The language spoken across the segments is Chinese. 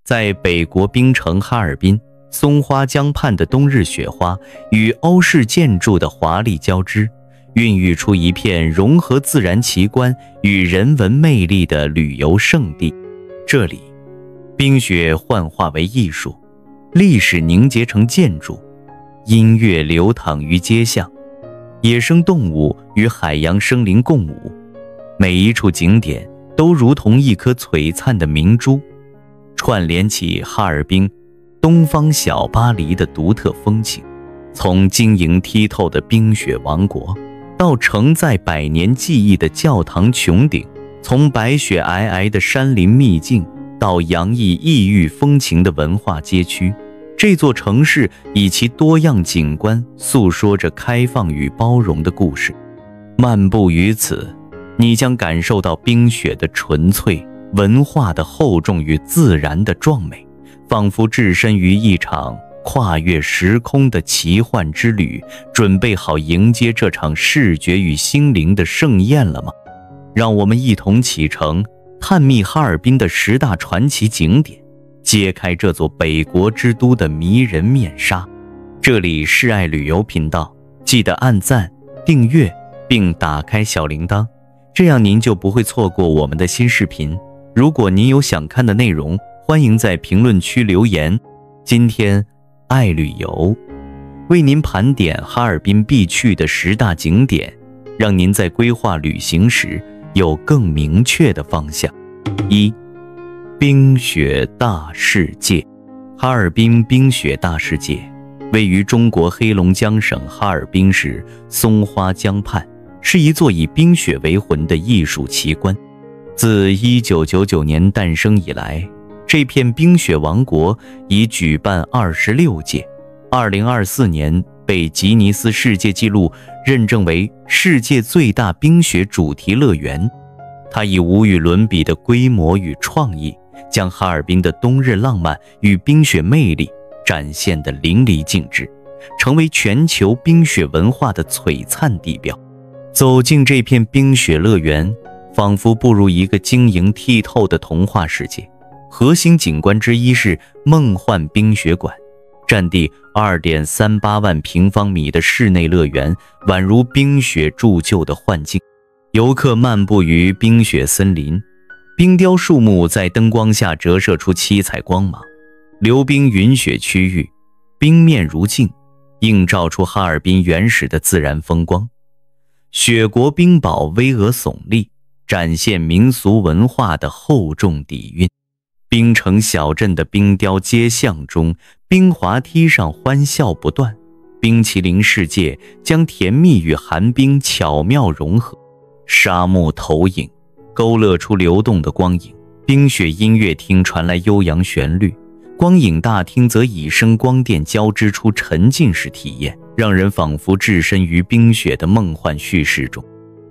在北国冰城哈尔滨松花江畔的冬日雪花与欧式建筑的华丽交织，孕育出一片融合自然奇观与人文魅力的旅游胜地。这里，冰雪幻化为艺术，历史凝结成建筑，音乐流淌于街巷，野生动物与海洋生灵共舞，每一处景点都如同一颗璀璨的明珠，串联起哈尔滨东方小巴黎的独特风情。从晶莹剔透的冰雪王国，到承载百年记忆的教堂穹顶，从白雪皑皑的山林秘境到洋溢异域风情的文化街区，这座城市以其多样景观诉说着开放与包容的故事。漫步于此，你将感受到冰雪的纯粹，文化的厚重与自然的壮美，仿佛置身于一场跨越时空的奇幻之旅。准备好迎接这场视觉与心灵的盛宴了吗？让我们一同启程，探秘哈尔滨的10大传奇景点，揭开这座北国之都的迷人面纱。这里是爱旅游频道，记得按赞、订阅并打开小铃铛，这样您就不会错过我们的新视频。如果您有想看的内容，欢迎在评论区留言。今天爱旅游为您盘点哈尔滨必去的10大景点，让您在规划旅行时有更明确的方向。1. 冰雪大世界。哈尔滨冰雪大世界位于中国黑龙江省哈尔滨市松花江畔，是一座以冰雪为魂的艺术奇观。自1999年诞生以来，这片冰雪王国已举办26届，2024年被吉尼斯世界纪录认证为世界最大冰雪主题乐园。它以无与伦比的规模与创意，将哈尔滨的冬日浪漫与冰雪魅力展现得淋漓尽致，成为全球冰雪文化的璀璨地标。走进这片冰雪乐园，仿佛步入一个晶莹剔透的童话世界。核心景观之一是梦幻冰雪馆，占地2.38万平方米的室内乐园宛如冰雪铸就的幻境。游客漫步于冰雪森林，冰雕树木在灯光下折射出七彩光芒，流冰云雪区域，冰面如镜，映照出哈尔滨原始的自然风光。雪国冰堡巍峨耸立，展现民俗文化的厚重底蕴。冰城小镇的冰雕街巷中，冰滑梯上欢笑不断，冰淇淋世界将甜蜜与寒冰巧妙融合。沙漠投影勾勒出流动的光影，冰雪音乐厅传来悠扬旋律，光影大厅则以声光电交织出沉浸式体验，让人仿佛置身于冰雪的梦幻叙事中。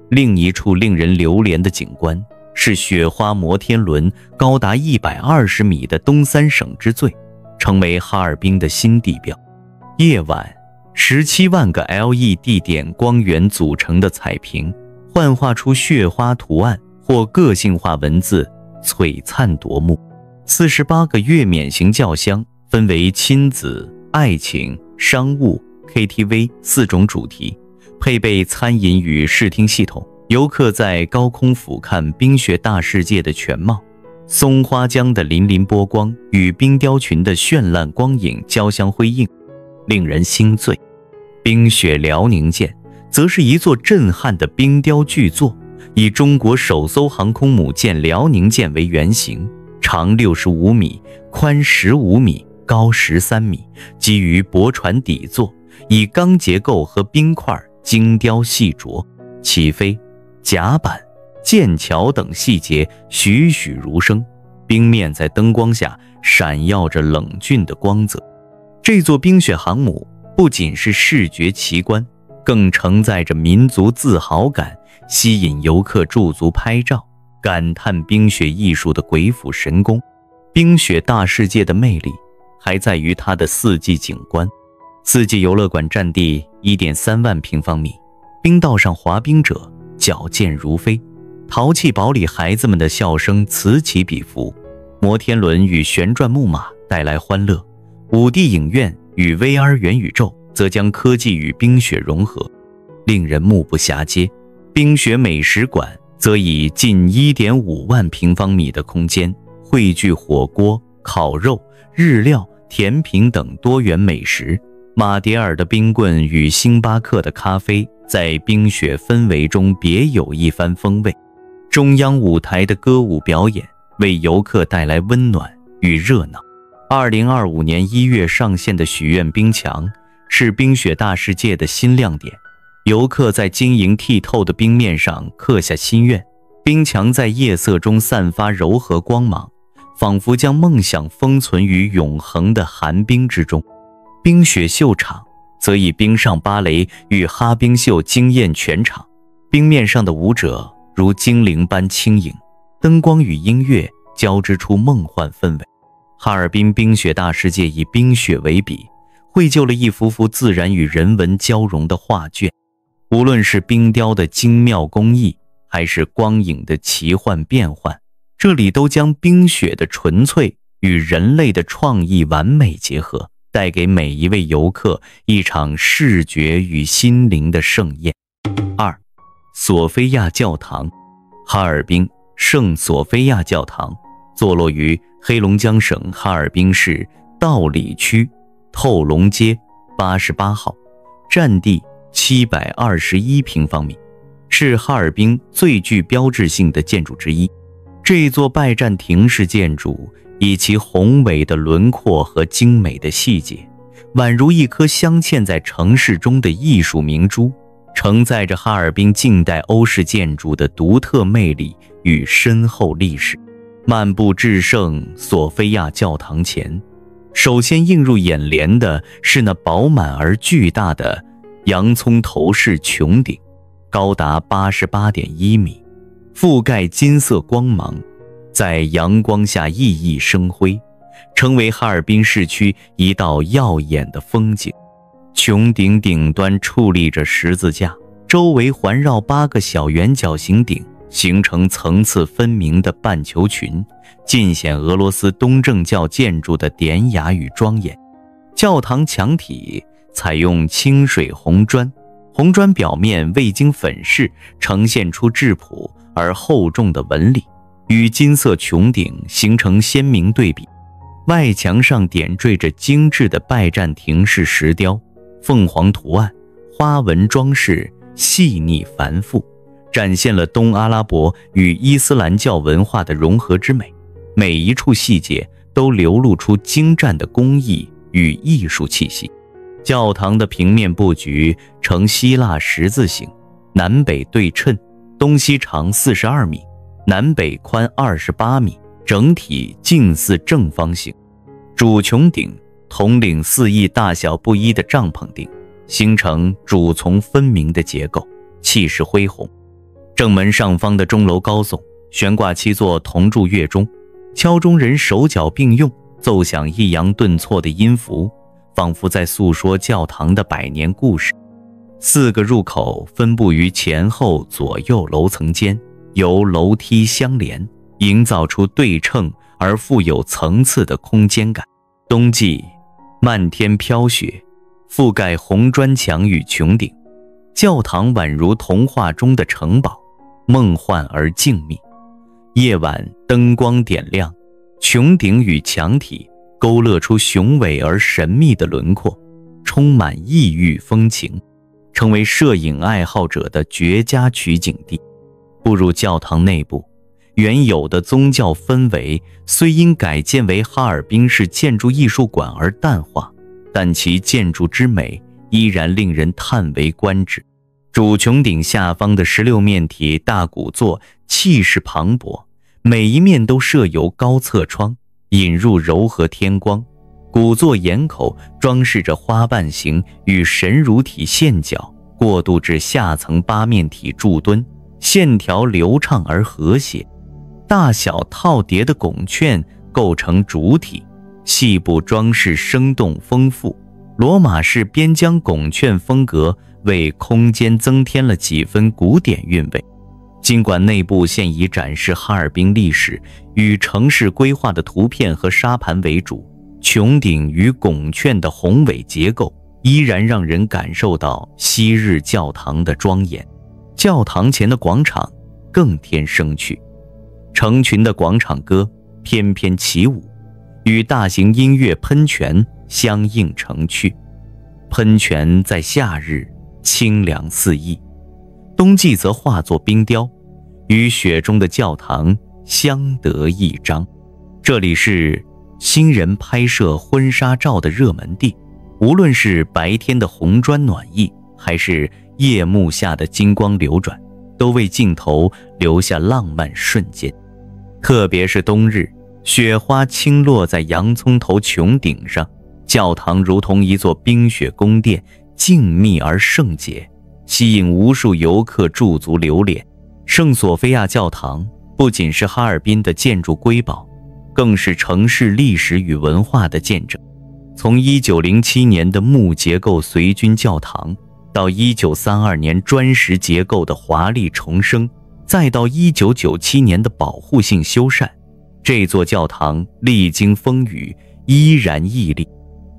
另一处令人流连的景观是雪花摩天轮，高达120米的东三省之最，成为哈尔滨的新地标。夜晚，17万个 LED 点光源组成的彩屏，幻化出雪花图案或个性化文字，璀璨夺目。48个月免型轿厢分为亲子、爱情、商务、KTV 4种主题，配备餐饮与视听系统。游客在高空俯瞰冰雪大世界的全貌，松花江的粼粼波光与冰雕群的绚烂光影交相辉映，令人心醉。冰雪辽宁舰则是一座震撼的冰雕巨作，以中国首艘航空母舰辽宁舰为原型，长65米，宽15米，高13米，基于驳船底座，以钢结构和冰块精雕细琢，起飞、甲板、剑桥等细节栩栩如生，冰面在灯光下闪耀着冷峻的光泽。这座冰雪航母不仅是视觉奇观，更承载着民族自豪感，吸引游客驻足拍照，感叹冰雪艺术的鬼斧神工。冰雪大世界的魅力还在于它的4季景观。4季游乐馆占地 1.3万平方米，冰道上滑冰者矫健如飞，淘气堡里孩子们的笑声此起彼伏，摩天轮与旋转木马带来欢乐，5D 影院与 VR 元宇宙则将科技与冰雪融合，令人目不暇接。冰雪美食馆则以近 1.5 万平方米的空间，汇聚火锅、烤肉、日料、甜品等多元美食。马迭尔的冰棍与星巴克的咖啡在冰雪氛围中别有一番风味。中央舞台的歌舞表演为游客带来温暖与热闹。2025年1月上线的许愿冰墙是冰雪大世界的新亮点，游客在晶莹剔透的冰面上刻下心愿，冰墙在夜色中散发柔和光芒，仿佛将梦想封存于永恒的寒冰之中。冰雪秀场则以冰上芭蕾与哈冰秀惊艳全场，冰面上的舞者如精灵般轻盈，灯光与音乐交织出梦幻氛围。哈尔滨冰雪大世界以冰雪为笔，绘就了一幅幅自然与人文交融的画卷。无论是冰雕的精妙工艺，还是光影的奇幻变幻，这里都将冰雪的纯粹与人类的创意完美结合，带给每一位游客一场视觉与心灵的盛宴。2. 索菲亚教堂。哈尔滨圣索菲亚教堂坐落于黑龙江省哈尔滨市道里区透龙街88号，占地721平方米，是哈尔滨最具标志性的建筑之一。这座拜占庭式建筑以其宏伟的轮廓和精美的细节，宛如一颗镶嵌在城市中的艺术明珠，承载着哈尔滨近代欧式建筑的独特魅力与深厚历史。漫步至圣索菲亚教堂前，首先映入眼帘的是那饱满而巨大的洋葱头式穹顶，高达88.1米，覆盖金色光芒，在阳光下熠熠生辉，成为哈尔滨市区一道耀眼的风景。穹顶顶端矗立着十字架，周围环绕8个小圆角形顶，形成层次分明的半球群，尽显俄罗斯东正教建筑的典雅与庄严。教堂墙体采用清水红砖，红砖表面未经粉饰，呈现出质朴而厚重的纹理，与金色穹顶形成鲜明对比。外墙上点缀着精致的拜占庭式石雕，凤凰图案，花纹装饰细腻繁复，展现了东阿拉伯与伊斯兰教文化的融合之美。每一处细节都流露出精湛的工艺与艺术气息。教堂的平面布局呈希腊十字形，南北对称，东西长42米，南北宽28米，整体近似正方形。主穹顶统领4翼大小不一的帐篷顶，形成主从分明的结构，气势恢宏。正门上方的钟楼高耸，悬挂7座铜铸月钟，敲钟人手脚并用，奏响抑扬顿挫的音符，仿佛在诉说教堂的100年故事。4个入口分布于前后左右楼层间，由楼梯相连，营造出对称而富有层次的空间感。冬季漫天飘雪，覆盖红砖墙与穹顶，教堂宛如童话中的城堡，梦幻而静谧。夜晚灯光点亮，穹顶与墙体勾勒出雄伟而神秘的轮廓，充满异域风情，成为摄影爱好者的绝佳取景地。步入教堂内部，原有的宗教氛围虽因改建为哈尔滨市建筑艺术馆而淡化，但其建筑之美依然令人叹为观止。主穹顶下方的16面体大鼓座气势磅礴，每一面都设有高侧窗，引入柔和天光。鼓座檐口装饰着花瓣形与神乳体线角，过渡至下层8面体柱墩，线条流畅而和谐。大小套叠的拱券构成主体，细部装饰生动丰富。罗马式边疆拱券风格为空间增添了几分古典韵味。尽管内部现以展示哈尔滨历史与城市规划的图片和沙盘为主，穹顶与拱券的宏伟结构依然让人感受到昔日教堂的庄严。教堂前的广场更添生趣，成群的广场歌翩翩起舞，与大型音乐喷泉相映成趣。喷泉在夏日清凉四溢，冬季则化作冰雕，与雪中的教堂相得益彰。这里是新人拍摄婚纱照的热门地，无论是白天的红砖暖意，还是夜幕下的金光流转，都为镜头留下浪漫瞬间。特别是冬日，雪花倾落在洋葱头穹顶上，教堂如同一座冰雪宫殿，静谧而圣洁，吸引无数游客驻足留恋。圣索菲亚教堂不仅是哈尔滨的建筑瑰宝，更是城市历史与文化的见证。从1907年的木结构随军教堂，到1932年砖石结构的华丽重生，再到1997年的保护性修缮，这座教堂历经风雨依然屹立。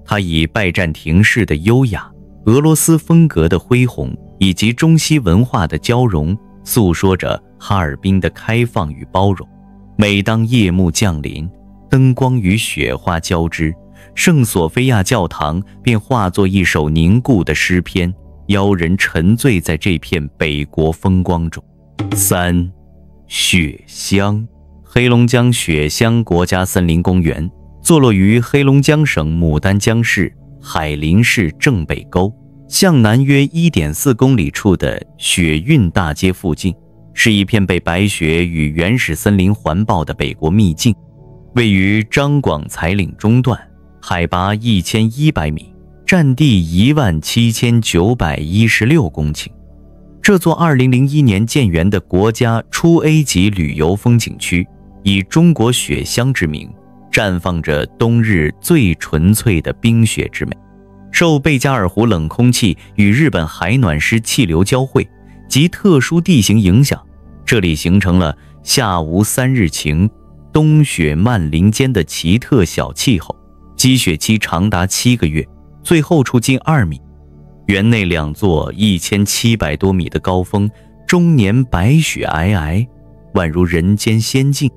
它以拜占庭式的优雅、俄罗斯风格的恢宏以及中西文化的交融，诉说着哈尔滨的开放与包容。每当夜幕降临，灯光与雪花交织，圣索菲亚教堂便化作一首凝固的诗篇，邀人沉醉在这片北国风光中。3. 雪乡。黑龙江雪乡国家森林公园坐落于黑龙江省牡丹江市海林市正北沟，向南约 1.4 公里处的雪运大街附近，是一片被白雪与原始森林环抱的北国秘境。位于张广才岭中段，海拔1100米，占地17916公顷。这座2001年建园的国家初 A 级旅游风景区，以中国雪乡之名，绽放着冬日最纯粹的冰雪之美。受贝加尔湖冷空气与日本海暖湿气流交汇及特殊地形影响，这里形成了夏无三日晴，冬雪漫林间的奇特小气候，积雪期长达7个月，最后处近2米。园内2座1700多米的高峰，终年白雪皑皑，宛如人间仙境。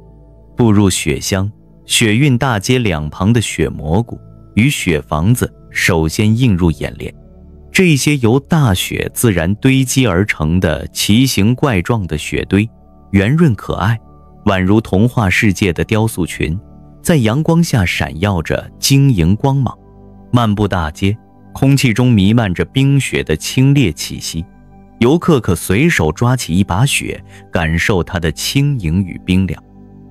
步入雪乡，雪运大街两旁的雪蘑菇与雪房子首先映入眼帘。这些由大雪自然堆积而成的奇形怪状的雪堆，圆润可爱，宛如童话世界的雕塑群，在阳光下闪耀着晶莹光芒。漫步大街，空气中弥漫着冰雪的清冽气息，游客可随手抓起一把雪，感受它的轻盈与冰凉。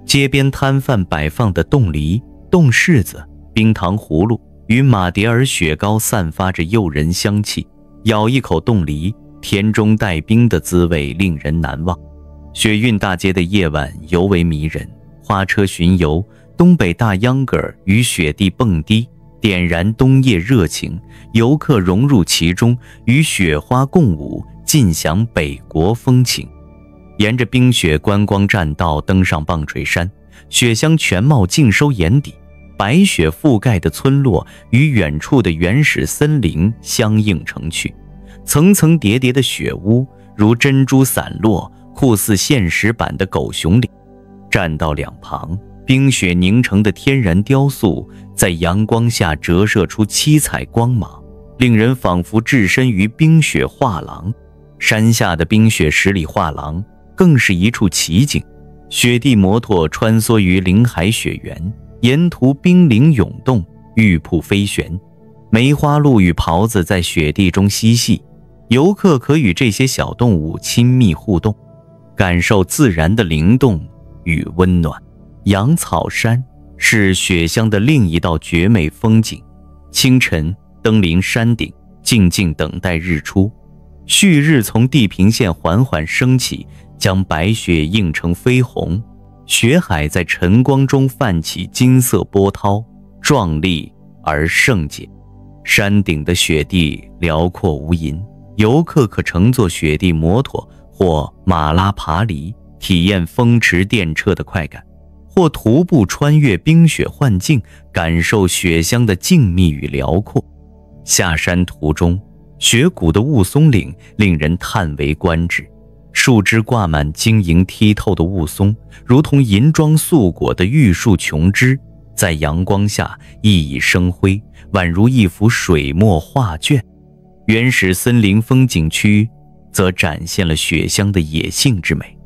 街边摊贩摆放的冻梨、冻柿子、冰糖葫芦与马迭尔雪糕散发着诱人香气，咬一口冻梨，甜中带冰的滋味令人难忘。雪运大街的夜晚尤为迷人，花车巡游，东北大秧歌与雪地蹦迪，点燃冬夜热情，游客融入其中，与雪花共舞，尽享北国风情。沿着冰雪观光栈道登上棒槌山，雪乡全貌尽收眼底，白雪覆盖的村落与远处的原始森林相映成趣，层层叠叠的雪屋如珍珠散落，酷似现实版的狗熊岭。栈道两旁，冰雪凝成的天然雕塑在阳光下折射出七彩光芒，令人仿佛置身于冰雪画廊。山下的冰雪十里画廊更是一处奇景，雪地摩托穿梭于林海雪原，沿途冰凌涌动，玉瀑飞旋，梅花鹿与狍子在雪地中嬉戏，游客可与这些小动物亲密互动，感受自然的灵动与温暖。羊草山是雪乡的另一道绝美风景，清晨登临山顶，静静等待日出，旭日从地平线缓缓升起，将白雪映成绯红，雪海在晨光中泛起金色波涛，壮丽而圣洁。山顶的雪地辽阔无垠，游客可乘坐雪地摩托或马拉爬犁，体验风驰电掣的快感，或徒步穿越冰雪幻境，感受雪乡的静谧与辽阔。下山途中，雪谷的雾凇岭令人叹为观止，树枝挂满晶莹剔透的雾凇，如同银装素裹的玉树琼枝，在阳光下熠熠生辉，宛如一幅水墨画卷。原始森林风景区则展现了雪乡的野性之美，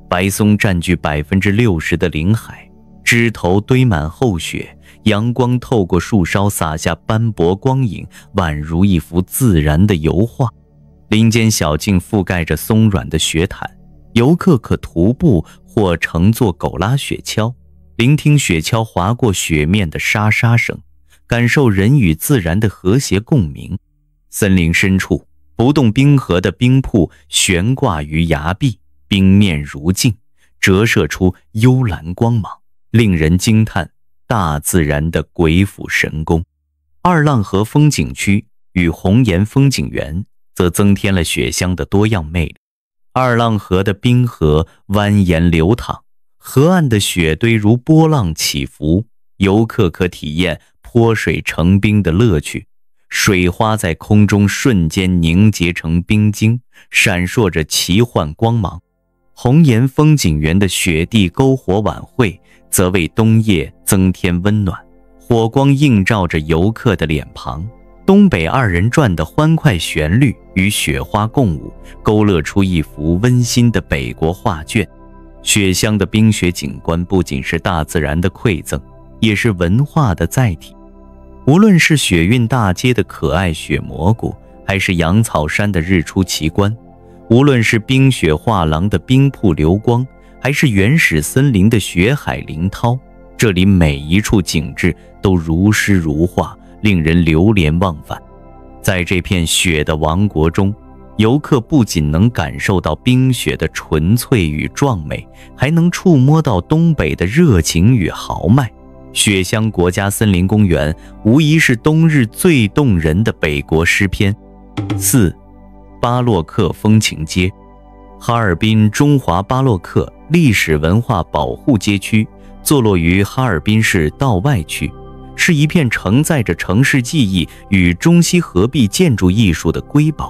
白松占据60%的林海，枝头堆满厚雪，阳光透过树梢洒下斑驳光影，宛如一幅自然的油画。林间小径覆盖着松软的雪毯，游客可徒步或乘坐狗拉雪橇，聆听雪橇划过雪面的沙沙声，感受人与自然的和谐共鸣。森林深处，不动冰河的冰瀑悬挂于崖壁，冰面如镜，折射出幽蓝光芒，令人惊叹大自然的鬼斧神工。二浪河风景区与红岩风景园则增添了雪乡的多样魅力。二浪河的冰河蜿蜒流淌，河岸的雪堆如波浪起伏，游客可体验泼水成冰的乐趣。水花在空中瞬间凝结成冰晶，闪烁着奇幻光芒。红岩风景园的雪地篝火晚会则为冬夜增添温暖，火光映照着游客的脸庞，东北二人转的欢快旋律与雪花共舞，勾勒出一幅温馨的北国画卷。雪乡的冰雪景观不仅是大自然的馈赠，也是文化的载体。无论是雪韵大街的可爱雪蘑菇，还是羊草山的日出奇观，无论是冰雪画廊的冰瀑流光，还是原始森林的雪海林涛，这里每一处景致都如诗如画，令人流连忘返。在这片雪的王国中，游客不仅能感受到冰雪的纯粹与壮美，还能触摸到东北的热情与豪迈。雪乡国家森林公园无疑是冬日最动人的北国诗篇。4. 巴洛克风情街。哈尔滨中华巴洛克历史文化保护街区坐落于哈尔滨市道外区，是一片承载着城市记忆与中西合璧建筑艺术的瑰宝。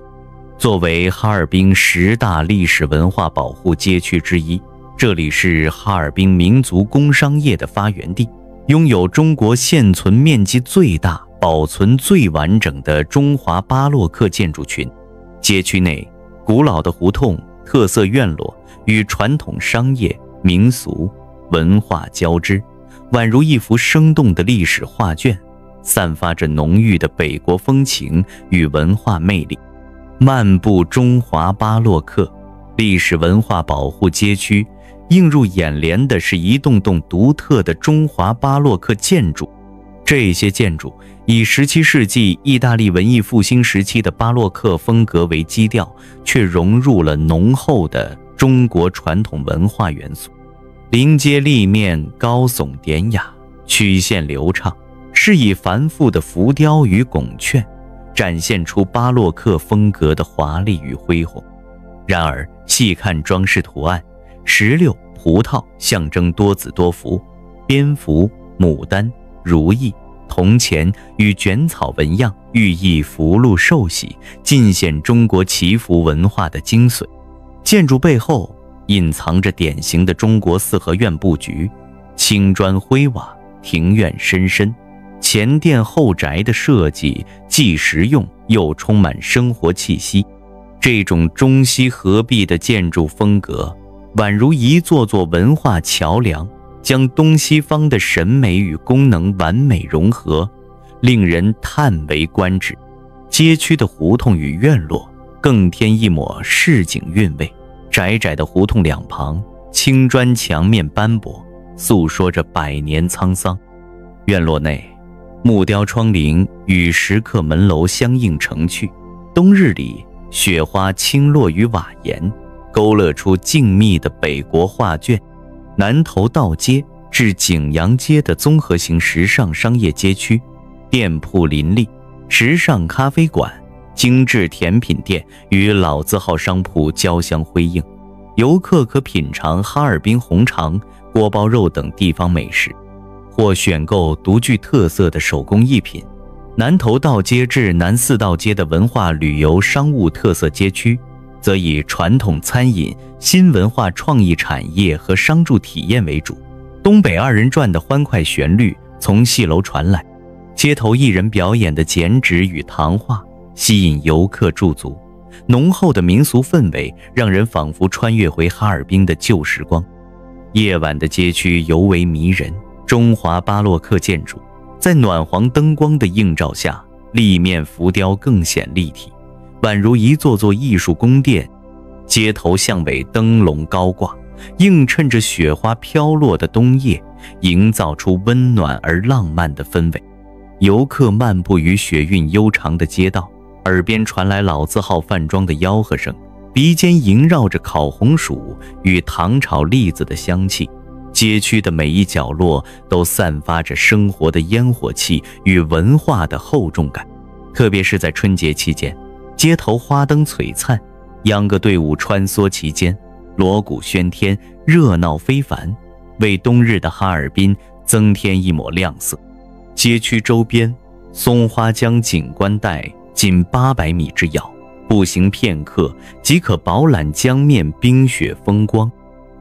作为哈尔滨10大历史文化保护街区之一，这里是哈尔滨民族工商业的发源地，拥有中国现存面积最大、保存最完整的中华巴洛克建筑群。街区内古老的胡同、特色院落与传统商业、民俗、文化交织，宛如一幅生动的历史画卷，散发着浓郁的北国风情与文化魅力。漫步中华巴洛克历史文化保护街区，映入眼帘的是一栋栋独特的中华巴洛克建筑。这些建筑以17世纪意大利文艺复兴时期的巴洛克风格为基调，却融入了浓厚的中国传统文化元素。临街立面高耸典雅，曲线流畅，是以繁复的浮雕与拱券，展现出巴洛克风格的华丽与恢宏。然而细看装饰图案，石榴、葡萄象征多子多福，蝙蝠、牡丹、如意、铜钱与卷草纹样寓意福禄寿喜，尽显中国祈福文化的精髓。建筑背后隐藏着典型的中国四合院布局，青砖灰瓦，庭院深深，前殿后宅的设计既实用又充满生活气息。这种中西合璧的建筑风格，宛如一座座文化桥梁，将东西方的审美与功能完美融合，令人叹为观止。街区的胡同与院落更添一抹市井韵味，窄窄的胡同两旁，青砖墙面斑驳，诉说着百年沧桑。院落内，木雕窗棂与石刻门楼相映成趣，冬日里雪花倾落于瓦檐，勾勒出静谧的北国画卷。南头道街至景阳街的综合型时尚商业街区，店铺林立，时尚咖啡馆、精致甜品店与老字号商铺交相辉映，游客可品尝哈尔滨红肠、锅包肉等地方美食，或选购独具特色的手工艺品。南头道街至南四道街的文化旅游商务特色街区，则以传统餐饮、新文化创意产业和商住体验为主。东北二人转的欢快旋律从戏楼传来，街头艺人表演的剪纸与糖画吸引游客驻足，浓厚的民俗氛围让人仿佛穿越回哈尔滨的旧时光。夜晚的街区尤为迷人，中华巴洛克建筑在暖黄灯光的映照下，立面浮雕更显立体，宛如一座座艺术宫殿。街头巷尾灯笼高挂，映衬着雪花飘落的冬夜，营造出温暖而浪漫的氛围。游客漫步于雪韵悠长的街道，耳边传来老字号饭庄的吆喝声，鼻间萦绕着烤红薯与糖炒栗子的香气。街区的每一角落都散发着生活的烟火气与文化的厚重感。特别是在春节期间，街头花灯璀璨，秧歌队伍穿梭其间，锣鼓喧天，热闹非凡，为冬日的哈尔滨增添一抹亮色。街区周边，松花江景观带仅800米之遥，步行片刻即可饱览江面冰雪风光。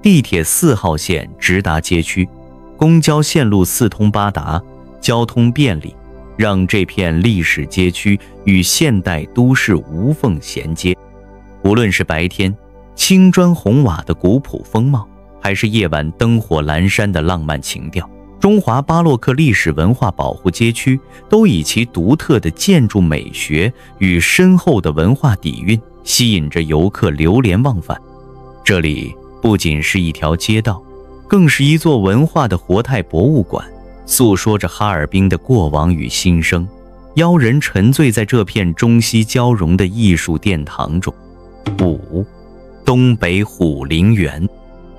地铁4号线直达街区，公交线路四通八达，交通便利，让这片历史街区与现代都市无缝衔接。无论是白天青砖红瓦的古朴风貌，还是夜晚灯火阑珊的浪漫情调，中华巴洛克历史文化保护街区都以其独特的建筑美学与深厚的文化底蕴吸引着游客流连忘返。这里不仅是一条街道，更是一座文化的活态博物馆，诉说着哈尔滨的过往与新生，邀人沉醉在这片中西交融的艺术殿堂中。5. 东北虎林园。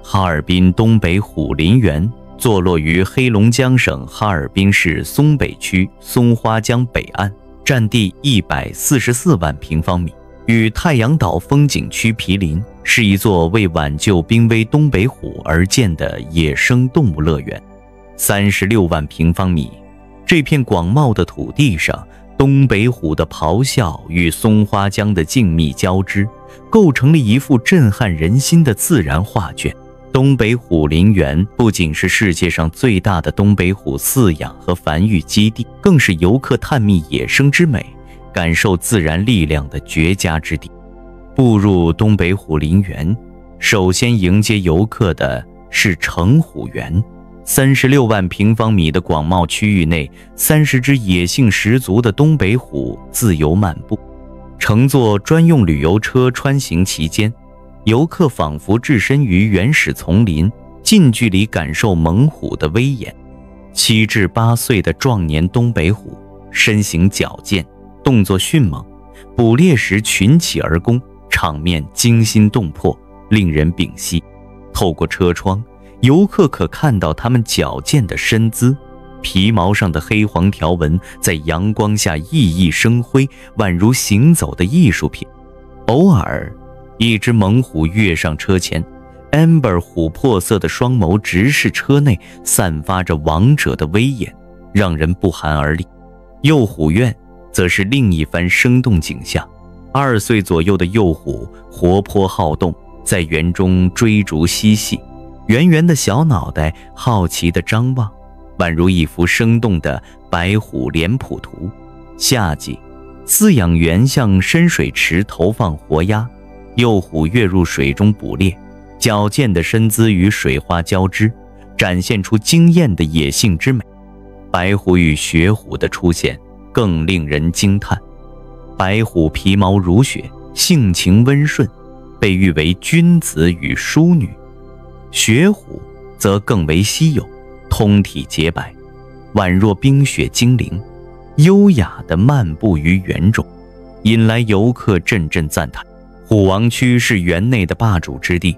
哈尔滨东北虎林园坐落于黑龙江省哈尔滨市松北区松花江北岸，占地144万平方米，与太阳岛风景区毗邻，是一座为挽救濒危东北虎而建的野生动物乐园。36万平方米，这片广袤的土地上，东北虎的咆哮与松花江的静谧交织，构成了一幅震撼人心的自然画卷。东北虎林园不仅是世界上最大的东北虎饲养和繁育基地，更是游客探秘野生之美、感受自然力量的绝佳之地。步入东北虎林园，首先迎接游客的是成虎园。36万平方米的广袤区域内，30只野性十足的东北虎自由漫步，乘坐专用旅游车穿行其间，游客仿佛置身于原始丛林，近距离感受猛虎的威严。7至8岁的壮年东北虎，身形矫健，动作迅猛，捕猎时群起而攻，场面惊心动魄，令人屏息。透过车窗，游客可看到它们矫健的身姿，皮毛上的黑黄条纹在阳光下熠熠生辉，宛如行走的艺术品。偶尔，一只猛虎跃上车前， Amber 琥珀色的双眸直视车内，散发着王者的威严，让人不寒而栗。幼虎院则是另一番生动景象。2岁左右的幼虎活泼好动，在园中追逐嬉戏，圆圆的小脑袋好奇地张望，宛如一幅生动的白虎脸谱图。夏季，饲养员向深水池投放活鸭，幼虎跃入水中捕猎，矫健的身姿与水花交织，展现出惊艳的野性之美。白虎与雪虎的出现更令人惊叹。白虎皮毛如雪，性情温顺，被誉为君子与淑女。雪虎则更为稀有，通体洁白，宛若冰雪精灵，优雅地漫步于园中，引来游客阵阵赞叹。虎王区是园内的霸主之地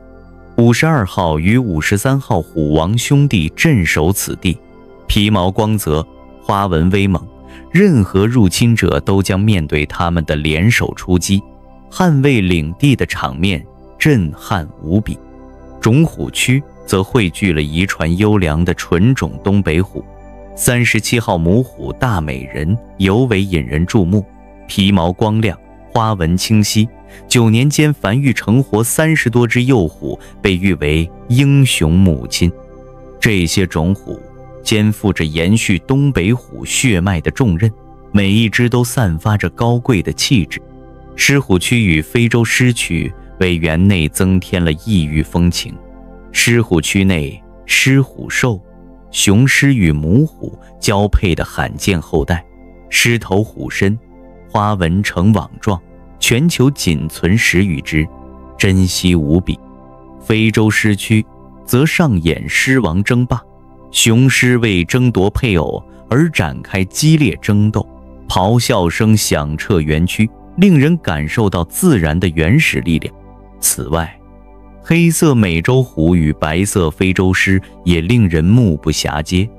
，52号与53号虎王兄弟镇守此地，皮毛光泽，花纹威猛，任何入侵者都将面对他们的联手出击，捍卫领地的场面震撼无比。种虎区则汇聚了遗传优良的纯种东北虎。37号母虎大美人尤为引人注目，皮毛光亮，花纹清晰，9年间繁育成活30多只幼虎，被誉为英雄母亲。这些种虎肩负着延续东北虎血脉的重任，每一只都散发着高贵的气质。狮虎区与非洲狮区为园内增添了异域风情。狮虎区内狮虎兽，雄狮与母虎交配的罕见后代，狮头虎身，花纹呈网状，全球仅存10余只，珍稀无比。非洲狮区则上演狮王争霸，雄狮为争夺配偶而展开激烈争斗，咆哮声响彻园区，令人感受到自然的原始力量。此外，黑色美洲虎与白色非洲狮也令人目不暇接。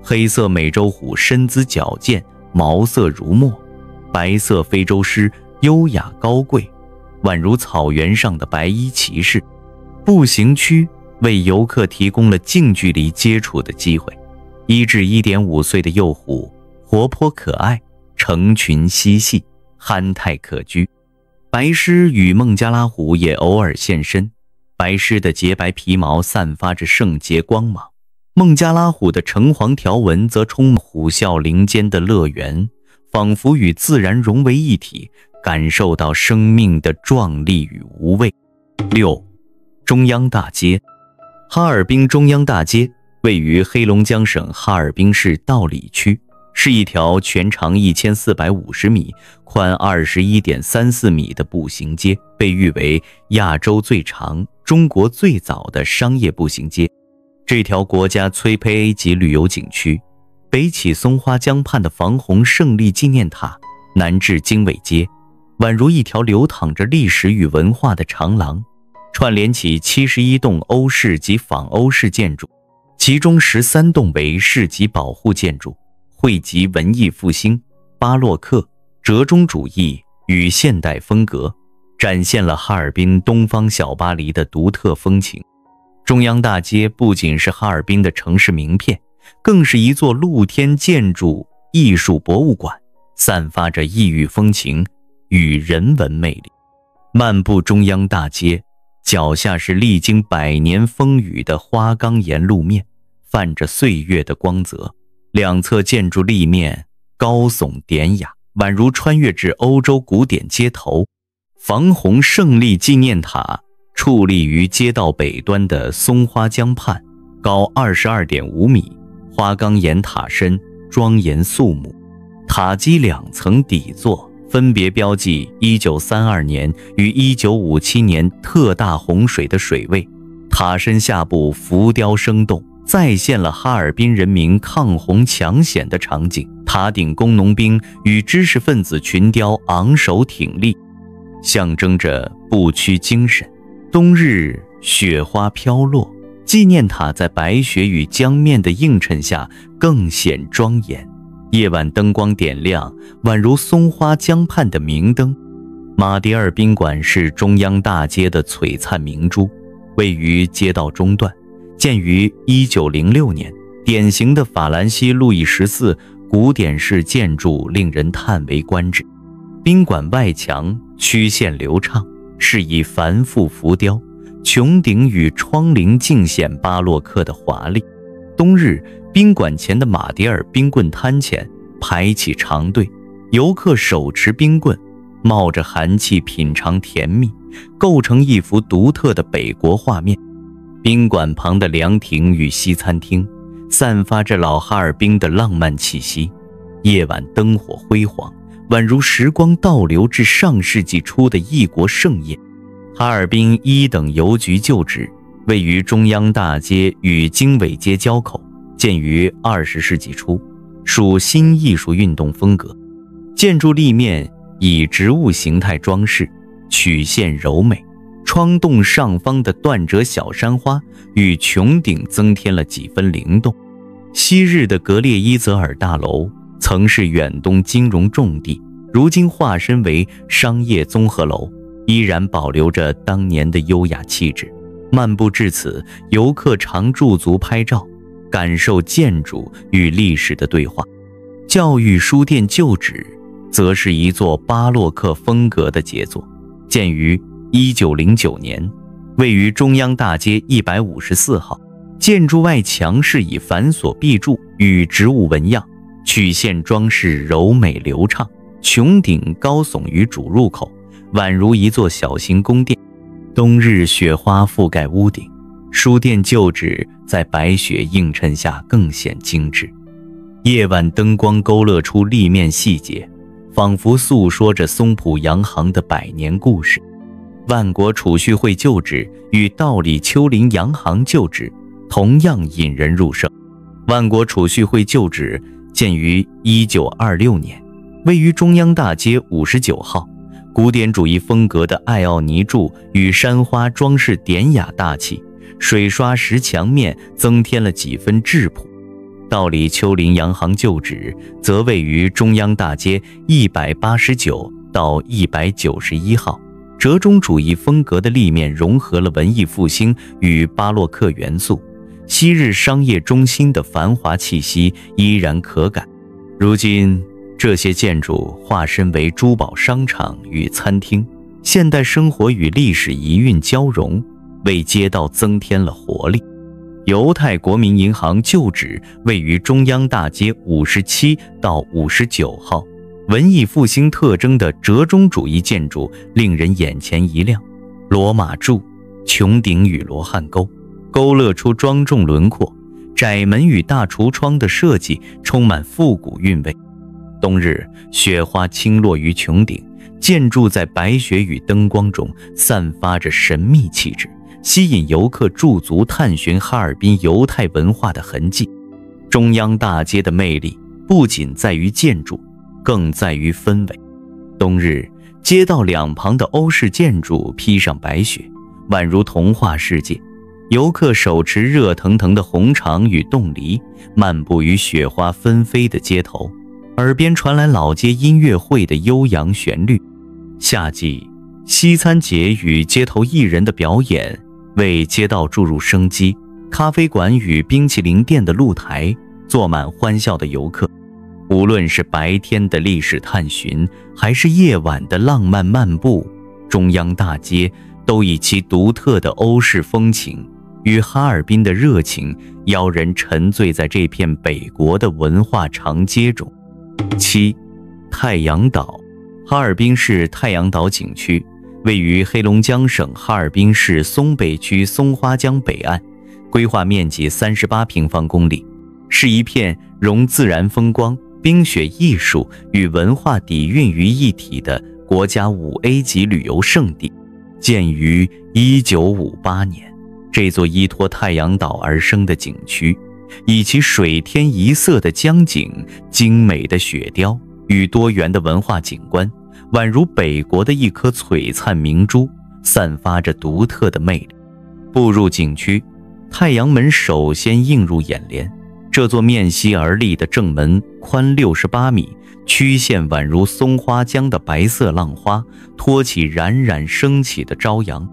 黑色美洲虎身姿矫健，毛色如墨；白色非洲狮优雅高贵，宛如草原上的白衣骑士。步行区为游客提供了近距离接触的机会。1至1.5岁的幼虎活泼可爱，成群嬉戏，憨态可掬。白狮与孟加拉虎也偶尔现身，白狮的洁白皮毛散发着圣洁光芒，孟加拉虎的橙黄条纹则充满虎啸林间的乐园，仿佛与自然融为一体，感受到生命的壮丽与无畏。6. 中央大街。哈尔滨中央大街位于黑龙江省哈尔滨市道里区，是一条全长1450米、宽21.34米的步行街，被誉为亚洲最长、中国最早的商业步行街。这条国家崔培 A 级旅游景区，北起松花江畔的防洪胜利纪念塔，南至经纬街，宛如一条流淌着历史与文化的长廊，串联起71栋欧式及仿欧式建筑，其中13栋为市级保护建筑，汇集文艺复兴、巴洛克、折中主义与现代风格，展现了哈尔滨东方小巴黎的独特风情。中央大街不仅是哈尔滨的城市名片，更是一座露天建筑艺术博物馆，散发着异域风情与人文魅力。漫步中央大街，脚下是历经100年风雨的花岗岩路面，泛着岁月的光泽，两侧建筑立面高耸典雅，宛如穿越至欧洲古典街头。防洪胜利纪念塔矗立于街道北端的松花江畔，高22.5米，花岗岩塔身庄严肃穆，塔基2层底座分别标记1932年与1957年特大洪水的水位，塔身下部浮雕生动，再现了哈尔滨人民抗洪抢险的场景。塔顶工农兵与知识分子群雕昂首挺立，象征着不屈精神。冬日雪花飘落，纪念塔在白雪与江面的映衬下更显庄严，夜晚灯光点亮，宛如松花江畔的明灯。马迭尔宾馆是中央大街的璀璨明珠，位于街道中段，建于1906年，典型的法兰西路易14古典式建筑令人叹为观止。宾馆外墙曲线流畅，是以繁复浮雕，穹顶与窗棂尽显巴洛克的华丽。冬日，宾馆前的马迭尔冰棍摊前排起长队，游客手持冰棍，冒着寒气品尝甜蜜，构成一幅独特的北国画面。宾馆旁的凉亭与西餐厅散发着老哈尔滨的浪漫气息，夜晚灯火辉煌，宛如时光倒流至上世纪初的异国盛宴。哈尔滨1等邮局旧址位于中央大街与经纬街交口，建于20世纪初，属新艺术运动风格。建筑立面以植物形态装饰，曲线柔美，窗洞上方的断折小山花与穹顶增添了几分灵动。昔日的格列伊泽尔大楼曾是远东金融重地，如今化身为商业综合楼，依然保留着当年的优雅气质。漫步至此，游客常驻足拍照，感受建筑与历史的对话。教育书店旧址则是一座巴洛克风格的杰作，建于1909年，位于中央大街154号。建筑外墙是以繁琐壁柱与植物纹样，曲线装饰柔美流畅，穹顶高耸于主入口，宛如一座小型宫殿。冬日雪花覆盖屋顶，书店旧址在白雪映衬下更显精致。夜晚灯光勾勒出立面细节，仿佛诉说着松浦洋行的100年故事。万国储蓄会旧址与道里丘陵洋行旧址同样引人入胜。万国储蓄会旧址建于1926年，位于中央大街59号。古典主义风格的艾奥尼柱与山花装饰典雅大气，水刷石墙面增添了几分质朴。道里丘陵洋行旧址则位于中央大街189到191号。折中主义风格的立面融合了文艺复兴与巴洛克元素，昔日商业中心的繁华气息依然可感。如今这些建筑化身为珠宝商场与餐厅，现代生活与历史遗韵交融，为街道增添了活力。犹太国民银行旧址位于中央大街57到59号。文艺复兴特征的折中主义建筑令人眼前一亮，罗马柱、穹顶与罗汉沟勾勒出庄重轮廓，窄门与大橱窗的设计充满复古韵味。冬日雪花倾落于穹顶，建筑在白雪与灯光中散发着神秘气质，吸引游客驻足探寻哈尔滨犹太文化的痕迹。中央大街的魅力不仅在于建筑，更在于氛围。冬日街道两旁的欧式建筑披上白雪，宛如童话世界。游客手持热腾腾的红肠与冻梨，漫步于雪花纷飞的街头，耳边传来老街音乐会的悠扬旋律。夏季西餐节与街头艺人的表演为街道注入生机，咖啡馆与冰淇淋店的露台坐满欢笑的游客。无论是白天的历史探寻，还是夜晚的浪漫漫步，中央大街都以其独特的欧式风情与哈尔滨的热情，邀人沉醉在这片北国的文化长街中。7. 太阳岛。哈尔滨市太阳岛景区位于黑龙江省哈尔滨市松北区松花江北岸，规划面积38平方公里，是一片融自然风光、冰雪艺术与文化底蕴于一体的国家5A 级旅游胜地。建于1958年，这座依托太阳岛而生的景区，以其水天一色的江景、精美的雪雕与多元的文化景观，宛如北国的一颗璀璨明珠，散发着独特的魅力。步入景区，太阳门首先映入眼帘。这座面西而立的正门宽68米，曲线宛如松花江的白色浪花，托起冉冉升起的朝阳。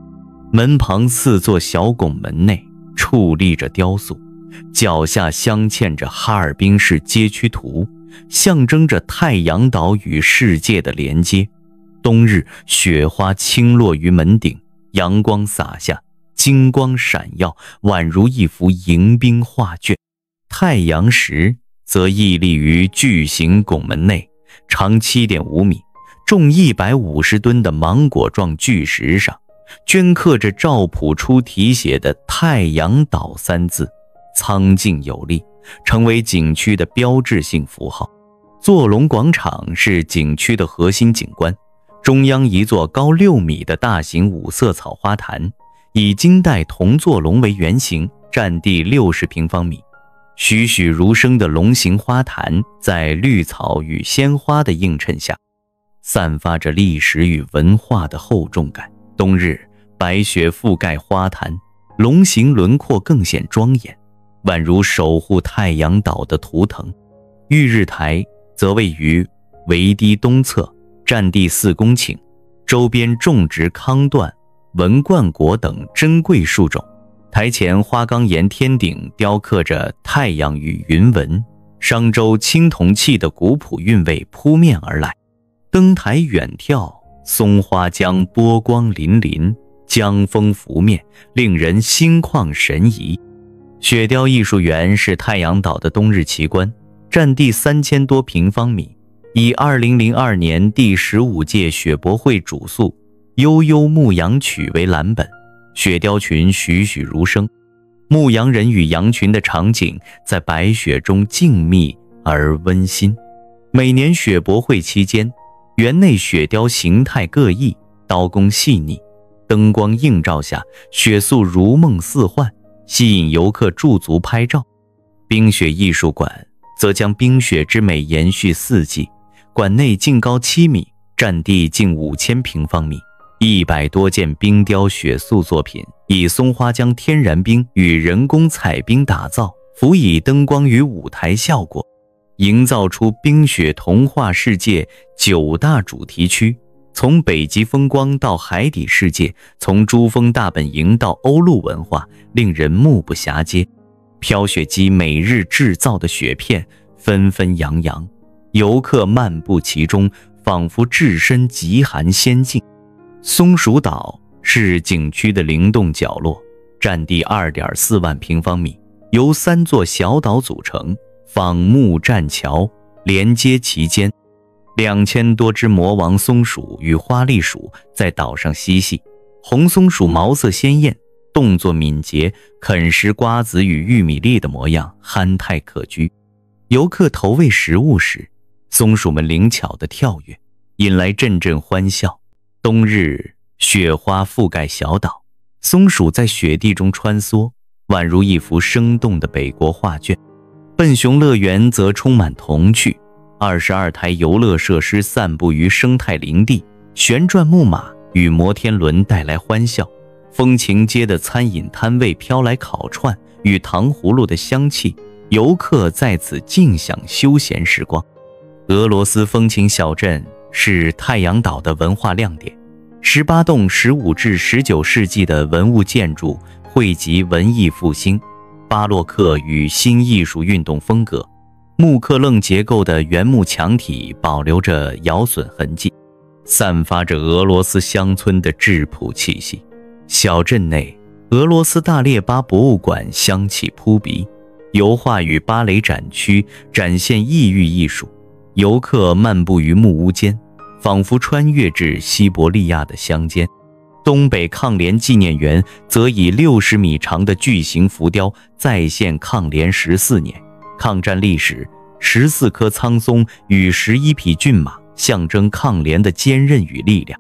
门旁4座小拱门内矗立着雕塑，脚下镶嵌着哈尔滨市街区图，象征着太阳岛与世界的连接。冬日雪花倾落于门顶，阳光洒下，金光闪耀，宛如一幅迎宾画卷。太阳石则屹立于巨型拱门内，长7.5米，重150吨的芒果状巨石上，镌刻着赵朴初题写的太阳岛3字，苍劲有力，成为景区的标志性符号。坐龙广场是景区的核心景观，中央一座高6米的大型5色草花坛，以金代铜坐龙为原型，占地60平方米。栩栩如生的龙形花坛在绿草与鲜花的映衬下，散发着历史与文化的厚重感。冬日白雪覆盖花坛，龙形轮廓更显庄严，宛如守护太阳岛的图腾。玉日台则位于围堤东侧，占地4公顷，周边种植康段、文冠果等珍贵树种。台前花岗岩天顶雕刻着太阳与云纹，商周青铜器的古朴韵味扑面而来。登台远眺，松花江波光粼粼，江风拂面，令人心旷神怡。雪雕艺术园是太阳岛的冬日奇观，占地3000多平方米，以2002年第15届雪博会主诉《悠悠牧羊曲》为蓝本，雪雕群栩栩如生，牧羊人与羊群的场景在白雪中静谧而温馨。每年雪博会期间，园内雪雕形态各异，刀工细腻，灯光映照下，雪塑如梦似幻，吸引游客驻足拍照。冰雪艺术馆则将冰雪之美延续4季，馆内净高7米，占地近5000平方米，100多件冰雕雪塑作品以松花江天然冰与人工彩冰打造，辅以灯光与舞台效果，营造出冰雪童话世界9大主题区，从北极风光到海底世界，从珠峰大本营到欧陆文化，令人目不暇接。飘雪机每日制造的雪片纷纷扬扬，游客漫步其中，仿佛置身极寒仙境。松鼠岛是景区的灵动角落，占地2.4万平方米，由3座小岛组成，仿木栈桥连接其间。2000多只魔王松鼠与花栗鼠在岛上嬉戏，红松鼠毛色鲜艳，动作敏捷，啃食瓜子与玉米粒的模样憨态可掬。游客投喂食物时，松鼠们灵巧地跳跃，引来阵阵欢笑。冬日，雪花覆盖小岛，松鼠在雪地中穿梭，宛如一幅生动的北国画卷。笨熊乐园则充满童趣，22台游乐设施散布于生态林地，旋转木马与摩天轮带来欢笑。风情街的餐饮摊位飘来烤串与糖葫芦的香气，游客在此尽享休闲时光。俄罗斯风情小镇是太阳岛的文化亮点，18栋15至19世纪的文物建筑汇集文艺复兴、巴洛克与新艺术运动风格，木刻楞结构的原木墙体保留着摇损痕迹，散发着俄罗斯乡村的质朴气息。小镇内，俄罗斯大列巴博物馆香气扑鼻，油画与芭蕾展区展现异域艺术，游客漫步于木屋间，仿佛穿越至西伯利亚的乡间。东北抗联纪念园则以60米长的巨型浮雕再现抗联14年抗战历史，14棵苍松与11匹骏马象征抗联的坚韧与力量。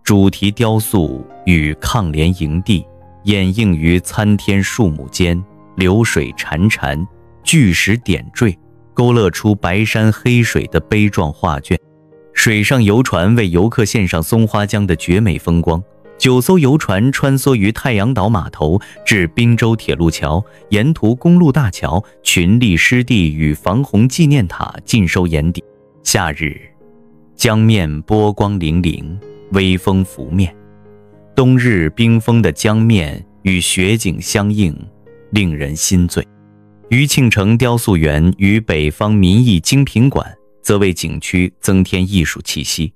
主题雕塑与抗联营地掩映于参天树木间，流水潺潺，巨石点缀，勾勒出白山黑水的悲壮画卷。水上游船为游客献上松花江的绝美风光，9艘游船穿梭于太阳岛码头至滨州铁路桥，沿途公路大桥、群力湿地与防洪纪念塔尽收眼底。夏日，江面波光粼粼，微风拂面；冬日，冰封的江面与雪景相映，令人心醉。余庆城雕塑园与北方民艺精品馆则为景区增添艺术气息。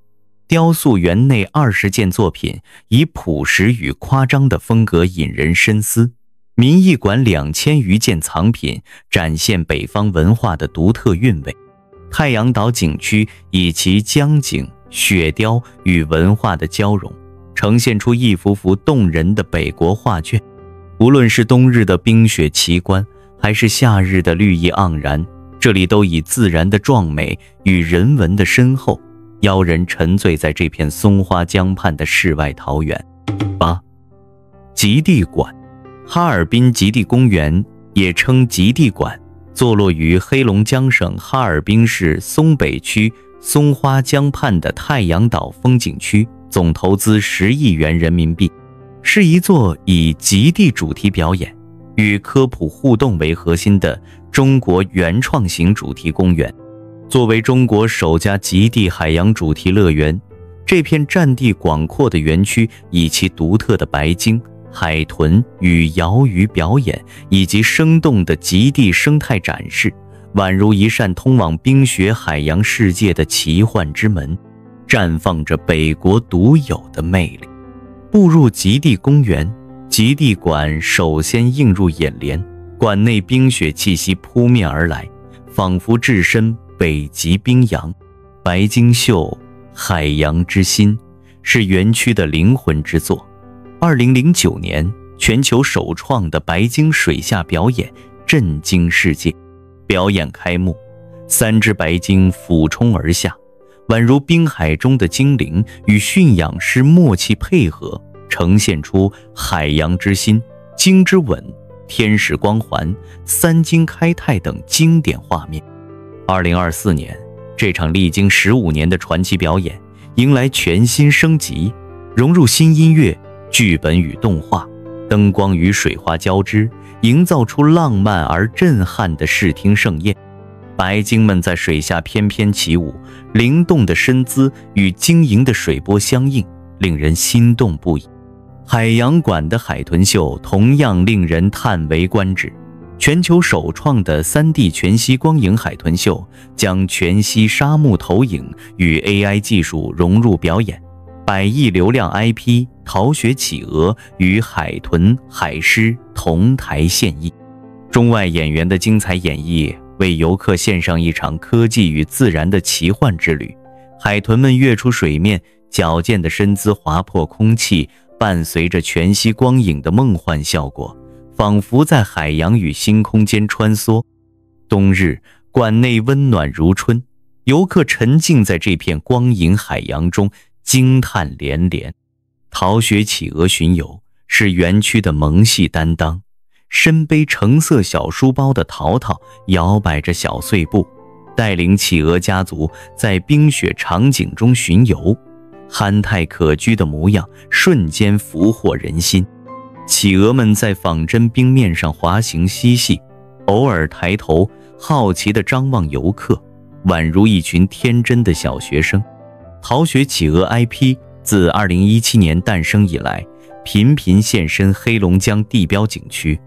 雕塑园内20件作品以朴实与夸张的风格引人深思，民艺馆2000余件藏品展现北方文化的独特韵味。太阳岛景区以其江景、雪雕与文化的交融，呈现出一幅幅动人的北国画卷。无论是冬日的冰雪奇观，还是夏日的绿意盎然，这里都以自然的壮美与人文的深厚，邀人沉醉在这片松花江畔的世外桃源。8. 极地馆。哈尔滨极地公园也称极地馆，坐落于黑龙江省哈尔滨市松北区松花江畔的太阳岛风景区，总投资10亿元人民币，是一座以极地主题表演与科普互动为核心的中国原创型主题公园。作为中国首家极地海洋主题乐园，这片占地广阔的园区以其独特的白鲸、海豚与鳐鱼表演以及生动的极地生态展示，宛如一扇通往冰雪海洋世界的奇幻之门，绽放着北国独有的魅力。步入极地公园，极地馆首先映入眼帘，馆内冰雪气息扑面而来，仿佛置身北极冰洋。白鲸秀，海洋之心，是园区的灵魂之作。2009年，全球首创的白鲸水下表演震惊世界。表演开幕，3只白鲸俯冲而下，宛如冰海中的精灵，与驯养师默契配合，呈现出海洋之心、鲸之吻、天使光环、3鲸开泰等经典画面。2024年，这场历经15年的传奇表演迎来全新升级，融入新音乐、剧本与动画，灯光与水花交织，营造出浪漫而震撼的视听盛宴。白鲸们在水下翩翩起舞，灵动的身姿与晶莹的水波相应，令人心动不已。海洋馆的海豚秀同样令人叹为观止。全球首创的 3D 全息光影海豚秀将全息沙幕投影与 AI 技术融入表演，100亿流量 IP 逃学企鹅与海豚、海狮同台献艺，中外演员的精彩演绎为游客献上一场科技与自然的奇幻之旅。海豚们跃出水面，矫健的身姿划破空气，伴随着全息光影的梦幻效果，仿佛在海洋与星空间穿梭。冬日，馆内温暖如春，游客沉浸在这片光影海洋中，惊叹连连。逃学企鹅巡游是园区的萌系担当，身背橙色小书包的淘淘摇摆着小碎步，带领企鹅家族在冰雪场景中巡游，憨态可掬的模样瞬间俘获人心。企鹅们在仿真冰面上滑行嬉戏，偶尔抬头好奇地张望游客，宛如一群天真的小学生。逃学企鹅 IP 自2017年诞生以来，频频现身黑龙江地标景区，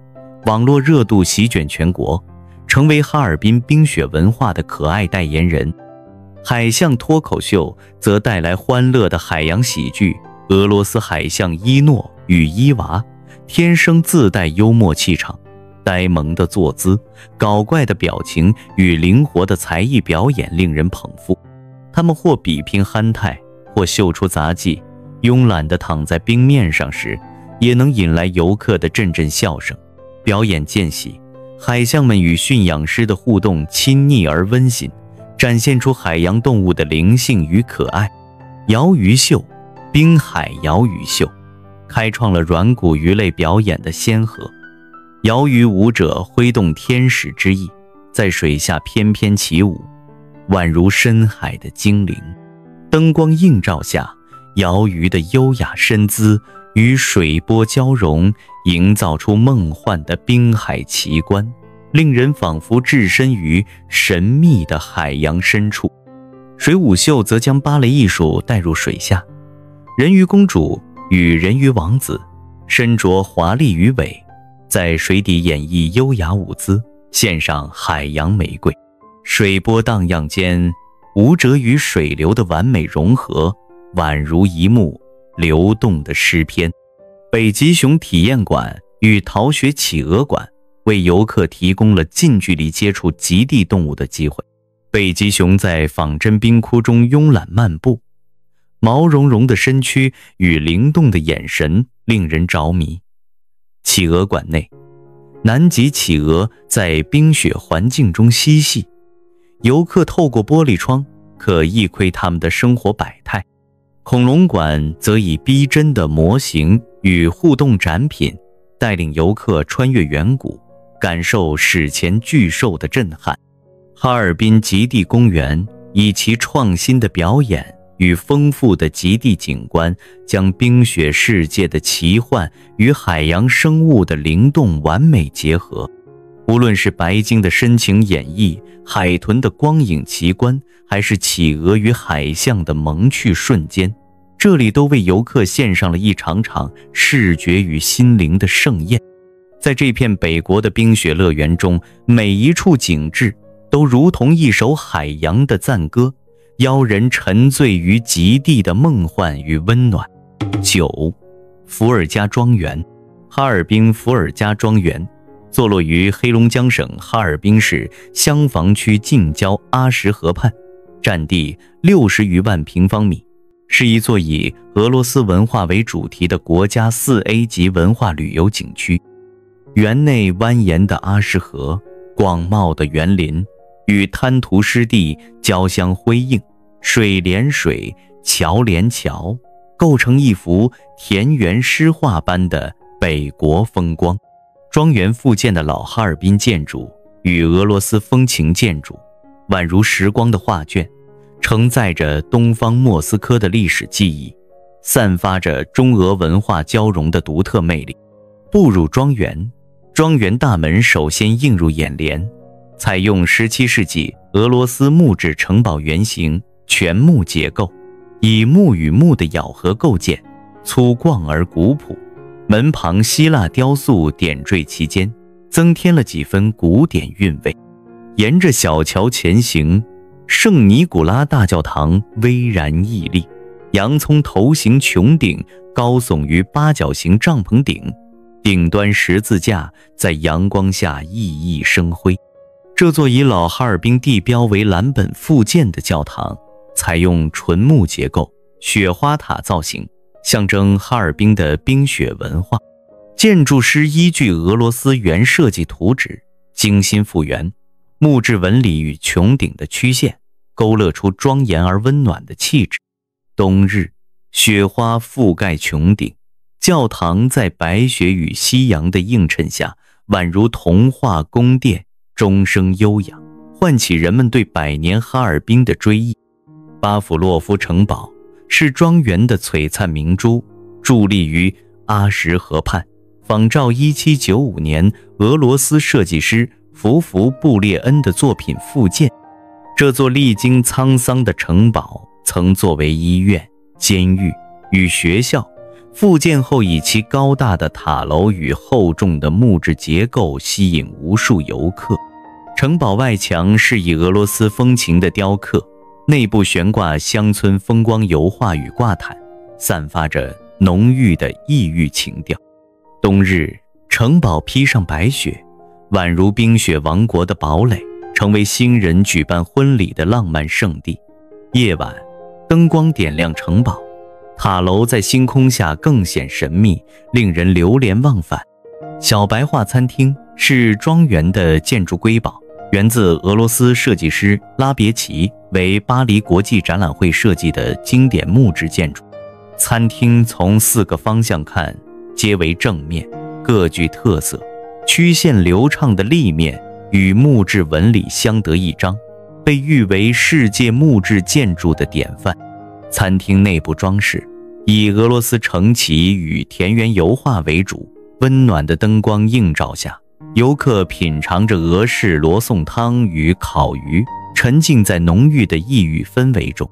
网络热度席卷全国，成为哈尔滨冰雪文化的可爱代言人。海象脱口秀则带来欢乐的海洋喜剧，俄罗斯海象伊诺与伊娃天生自带幽默气场，呆萌的坐姿、搞怪的表情与灵活的才艺表演令人捧腹。他们或比拼憨态，或秀出杂技，慵懒地躺在冰面上时，也能引来游客的阵阵笑声。表演间隙，海象们与驯养师的互动亲昵而温馨，展现出海洋动物的灵性与可爱。鳐鱼秀，滨海鳐鱼秀开创了软骨鱼类表演的先河。鳐鱼舞者挥动天使之翼，在水下翩翩起舞，宛如深海的精灵。灯光映照下，鳐鱼的优雅身姿与水波交融，营造出梦幻的滨海奇观，令人仿佛置身于神秘的海洋深处。水舞秀则将芭蕾艺术带入水下，人鱼公主与人鱼王子身着华丽鱼尾，在水底演绎优雅舞姿，献上海洋玫瑰。水波荡漾间，舞者与水流的完美融合，宛如一幕流动的诗篇。北极熊体验馆与逃学企鹅馆为游客提供了近距离接触极地动物的机会。北极熊在仿真冰窟中慵懒漫步，毛茸茸的身躯与灵动的眼神令人着迷。企鹅馆内，南极企鹅在冰雪环境中嬉戏，游客透过玻璃窗可一窥它们的生活百态。恐龙馆则以逼真的模型与互动展品，带领游客穿越远古，感受史前巨兽的震撼。哈尔滨极地公园以其创新的表演与丰富的极地景观，将冰雪世界的奇幻与海洋生物的灵动完美结合。无论是白鲸的深情演绎，海豚的光影奇观，还是企鹅与海象的萌趣瞬间，这里都为游客献上了一场场视觉与心灵的盛宴。在这片北国的冰雪乐园中，每一处景致都如同一首海洋的赞歌，邀人沉醉于极地的梦幻与温暖。9. 伏尔加庄园。哈尔滨伏尔加庄园坐落于黑龙江省哈尔滨市香坊区近郊阿什河畔，占地60余万平方米，是一座以俄罗斯文化为主题的国家4A 级文化旅游景区。园内蜿蜒的阿什河，广袤的园林与滩涂湿地交相辉映，水连水，桥连桥，构成一幅田园诗画般的北国风光。庄园附建的老哈尔滨建筑与俄罗斯风情建筑宛如时光的画卷，承载着东方莫斯科的历史记忆，散发着中俄文化交融的独特魅力。步入庄园，庄园大门首先映入眼帘，采用17世纪俄罗斯木质城堡原型，全木结构，以木与木的咬合构建，粗犷而古朴。门旁希腊雕塑点缀其间，增添了几分古典韵味。沿着小桥前行，圣尼古拉大教堂巍然屹立，洋葱头形穹顶高耸于八角形帐篷顶，顶端十字架在阳光下熠熠生辉。这座以老哈尔滨地标为蓝本复建的教堂，采用纯木结构，雪花塔造型，象征哈尔滨的冰雪文化。建筑师依据俄罗斯原设计图纸，精心复原木质纹理与穹顶的曲线，勾勒出庄严而温暖的气质。冬日，雪花覆盖穹顶，教堂在白雪与夕阳的映衬下，宛如童话宫殿，钟声悠扬，唤起人们对百年哈尔滨的追忆。巴甫洛夫城堡是庄园的璀璨明珠，伫立于阿什河畔，仿照1795年俄罗斯设计师弗福布列恩的作品复建。这座历经沧桑的城堡曾作为医院、监狱与学校，复建后以其高大的塔楼与厚重的木质结构吸引无数游客。城堡外墙是以俄罗斯风情的雕刻，内部悬挂乡村风光油画与挂毯，散发着浓郁的异域情调。冬日，城堡披上白雪，宛如冰雪王国的堡垒，成为新人举办婚礼的浪漫胜地。夜晚，灯光点亮城堡，塔楼在星空下更显神秘，令人流连忘返。小白桦餐厅是庄园的建筑瑰宝，源自俄罗斯设计师拉别奇，为巴黎国际展览会设计的经典木质建筑。餐厅从4个方向看，皆为正面，各具特色，曲线流畅的立面与木质纹理相得益彰，被誉为世界木质建筑的典范。餐厅内部装饰以俄罗斯城旗与田园油画为主，温暖的灯光映照下，游客品尝着俄式罗宋汤与烤鱼，沉浸在浓郁的异域氛围中。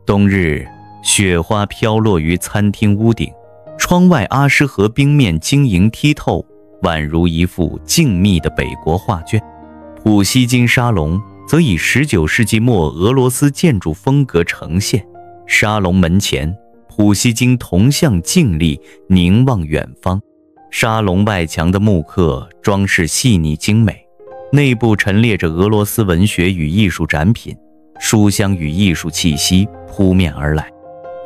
冬日，雪花飘落于餐厅屋顶，窗外阿什河冰面晶莹剔透，宛如一幅静谧的北国画卷。普希金沙龙则以19世纪末俄罗斯建筑风格呈现，沙龙门前，普希金铜像静立，凝望远方。沙龙外墙的木刻装饰细腻精美，内部陈列着俄罗斯文学与艺术展品，书香与艺术气息扑面而来。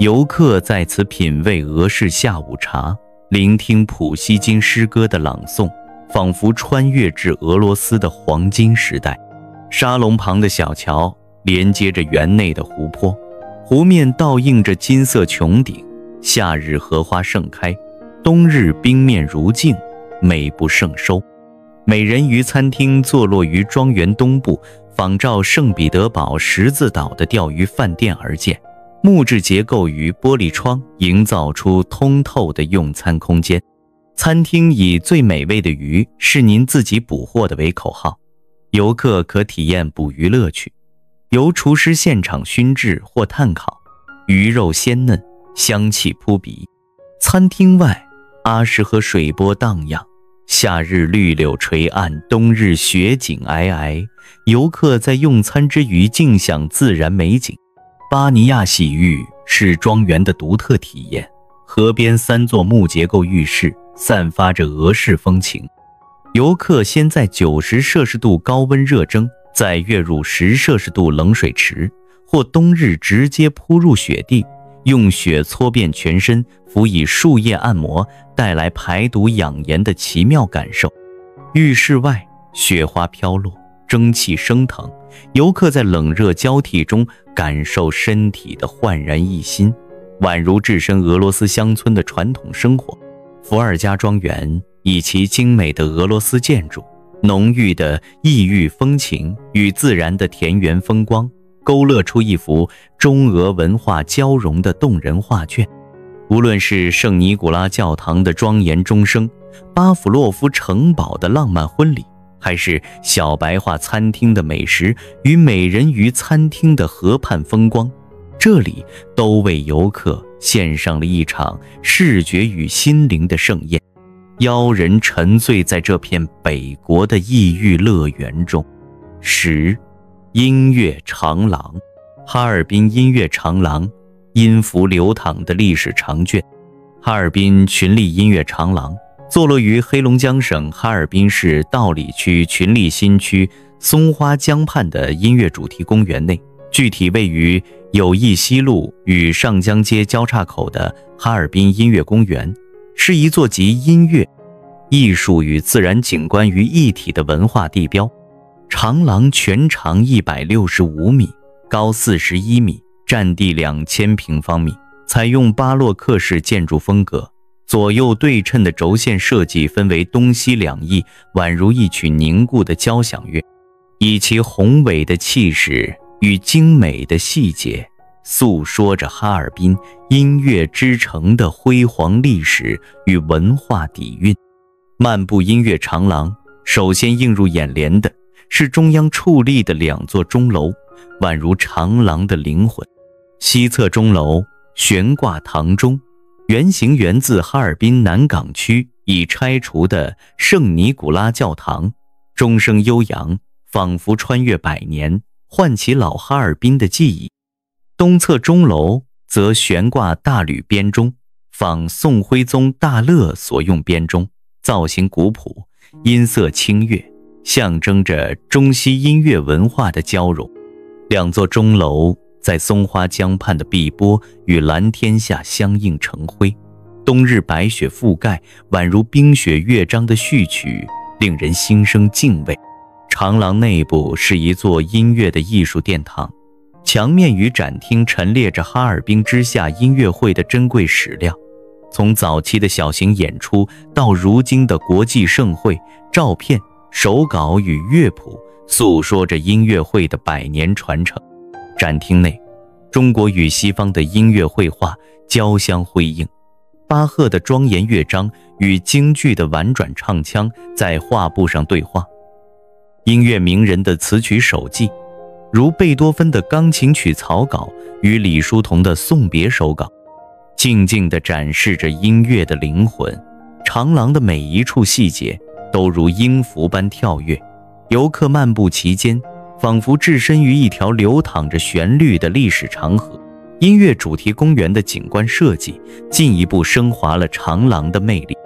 游客在此品味俄式下午茶，聆听普希金诗歌的朗诵，仿佛穿越至俄罗斯的黄金时代。沙龙旁的小桥连接着园内的湖泊，湖面倒映着金色穹顶，夏日荷花盛开，冬日冰面如镜，美不胜收。美人鱼餐厅坐落于庄园东部，仿照圣彼得堡十字岛的钓鱼饭店而建，木质结构与玻璃窗营造出通透的用餐空间。餐厅以最美味的鱼是您自己捕获的为口号，游客可体验捕鱼乐趣，由厨师现场熏制或炭烤，鱼肉鲜嫩，香气扑鼻。餐厅外，阿什河水波荡漾，夏日绿柳垂岸，冬日雪景皑皑。游客在用餐之余尽享自然美景。巴尼亚洗浴是庄园的独特体验，河边3座木结构浴室散发着俄式风情。游客先在90摄氏度高温热蒸，再跃入10摄氏度冷水池，或冬日直接扑入雪地，用雪搓遍全身，辅以树叶按摩，带来排毒养颜的奇妙感受。浴室外，雪花飘落，蒸汽升腾，游客在冷热交替中感受身体的焕然一新，宛如置身俄罗斯乡村的传统生活。伏尔加庄园以其精美的俄罗斯建筑、浓郁的异域风情与自然的田园风光，勾勒出一幅中俄文化交融的动人画卷。无论是圣尼古拉教堂的庄严钟声，巴甫洛夫城堡的浪漫婚礼，还是小白桦餐厅的美食与美人鱼餐厅的河畔风光，这里都为游客献上了一场视觉与心灵的盛宴，邀人沉醉在这片北国的异域乐园中。10. 音乐长廊。哈尔滨音乐长廊，音符流淌的历史长卷。哈尔滨群力音乐长廊坐落于黑龙江省哈尔滨市道里区群力新区松花江畔的音乐主题公园内，具体位于友谊西路与上江街交叉口的哈尔滨音乐公园，是一座集音乐、艺术与自然景观于一体的文化地标。长廊全长165米，高41米，占地2000平方米，采用巴洛克式建筑风格，左右对称的轴线设计分为东西两翼，宛如一曲凝固的交响乐，以其宏伟的气势与精美的细节，诉说着哈尔滨音乐之城的辉煌历史与文化底蕴。漫步音乐长廊，首先映入眼帘的是中央矗立的2座钟楼，宛如长廊的灵魂。西侧钟楼悬挂堂钟，原型源自哈尔滨南岗区已拆除的圣尼古拉教堂，钟声悠扬，仿佛穿越100年，唤起老哈尔滨的记忆。东侧钟楼则悬挂大吕编钟，仿宋徽宗大乐所用编钟，造型古朴，音色清越，象征着中西音乐文化的交融。2座钟楼在松花江畔的碧波与蓝天下相映成辉，冬日白雪覆盖，宛如冰雪乐章的序曲，令人心生敬畏。长廊内部是一座音乐的艺术殿堂，墙面与展厅陈列着哈尔滨之夏音乐会的珍贵史料，从早期的小型演出到如今的国际盛会，照片、手稿与乐谱诉说着音乐会的100年传承。展厅内，中国与西方的音乐绘画交相辉映，巴赫的庄严乐章与京剧的婉转唱腔在画布上对话，音乐名人的词曲手记，如贝多芬的钢琴曲草稿与李叔同的送别手稿，静静地展示着音乐的灵魂。长廊的每一处细节都如音符般跳跃，游客漫步其间，仿佛置身于一条流淌着旋律的历史长河。音乐主题公园的景观设计进一步升华了长廊的魅力。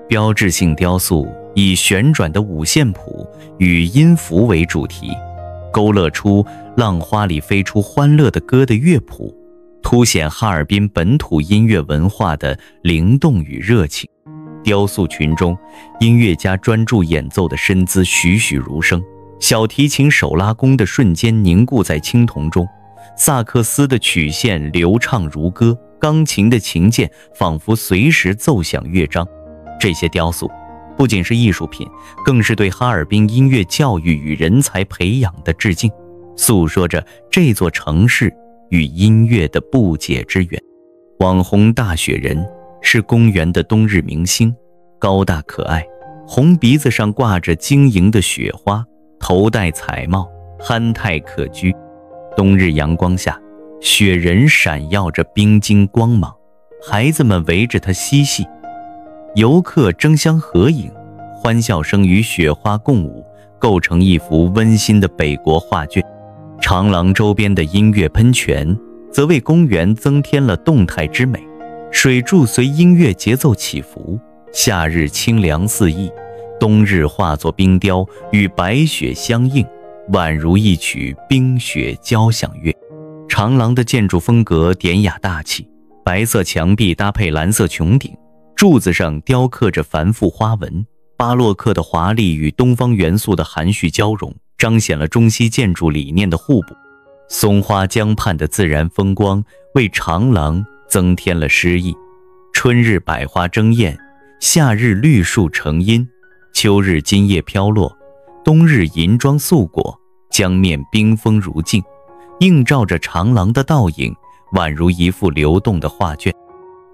标志性雕塑以旋转的五线谱与音符为主题，勾勒出浪花里飞出欢乐的歌的乐谱，凸显哈尔滨本土音乐文化的灵动与热情。雕塑群中，音乐家专注演奏的身姿栩栩如生，小提琴手拉弓的瞬间凝固在青铜中，萨克斯的曲线流畅如歌，钢琴的琴键仿佛随时奏响乐章。这些雕塑不仅是艺术品，更是对哈尔滨音乐教育与人才培养的致敬，诉说着这座城市与音乐的不解之缘。网红大雪人是公园的冬日明星，高大可爱，红鼻子上挂着晶莹的雪花，头戴彩帽，憨态可掬。冬日阳光下，雪人闪耀着冰晶光芒，孩子们围着它嬉戏，游客争相合影，欢笑声与雪花共舞，构成一幅温馨的北国画卷。长廊周边的音乐喷泉则为公园增添了动态之美，水柱随音乐节奏起伏，夏日清凉四溢，冬日化作冰雕，与白雪相映，宛如一曲冰雪交响乐。长廊的建筑风格典雅大气，白色墙壁搭配蓝色穹顶，柱子上雕刻着繁复花纹，巴洛克的华丽与东方元素的含蓄交融，彰显了中西建筑理念的互补。松花江畔的自然风光为长廊增添了诗意，春日百花争艳，夏日绿树成荫，秋日金叶飘落，冬日银装素裹，江面冰封如镜，映照着长廊的倒影，宛如一幅流动的画卷。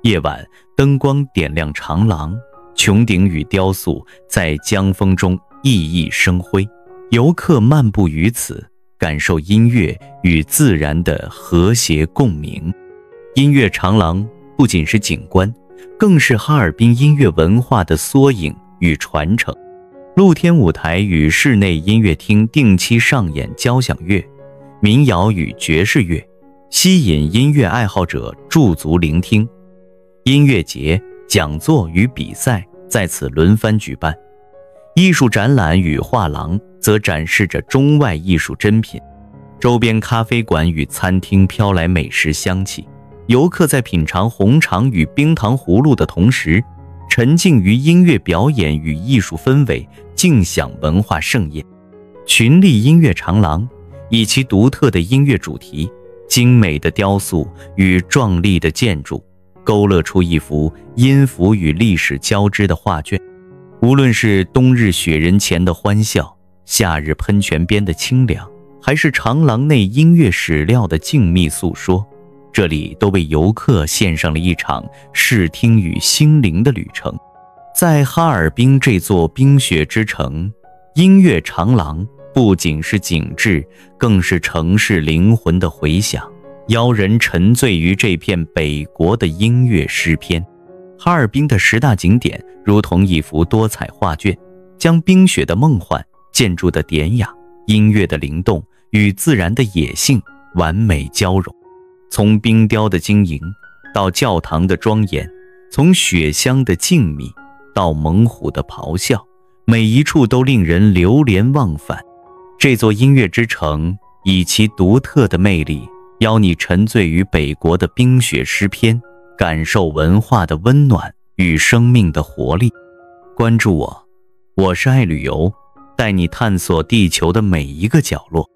夜晚，灯光点亮长廊，穹顶与雕塑在江风中熠熠生辉，游客漫步于此，感受音乐与自然的和谐共鸣。音乐长廊不仅是景观，更是哈尔滨音乐文化的缩影与传承。露天舞台与室内音乐厅定期上演交响乐、民谣与爵士乐，吸引音乐爱好者驻足聆听。音乐节、讲座与比赛在此轮番举办，艺术展览与画廊则展示着中外艺术珍品。周边咖啡馆与餐厅飘来美食香气，游客在品尝红肠与冰糖葫芦的同时，沉浸于音乐表演与艺术氛围，尽享文化盛宴。群力音乐长廊以其独特的音乐主题、精美的雕塑与壮丽的建筑，勾勒出一幅音符与历史交织的画卷。无论是冬日雪人前的欢笑，夏日喷泉边的清凉，还是长廊内音乐史料的静谧诉说，这里都为游客献上了一场视听与心灵的旅程。在哈尔滨这座冰雪之城，音乐长廊不仅是景致，更是城市灵魂的回响，邀人沉醉于这片北国的音乐诗篇。哈尔滨的10大景点如同一幅多彩画卷，将冰雪的梦幻、建筑的典雅、音乐的灵动与自然的野性完美交融。从冰雕的晶莹到教堂的庄严，从雪乡的静谧到猛虎的咆哮，每一处都令人流连忘返。这座音乐之城以其独特的魅力，邀你沉醉于北国的冰雪诗篇，感受文化的温暖与生命的活力。关注我，我是爱旅游，带你探索地球的每一个角落。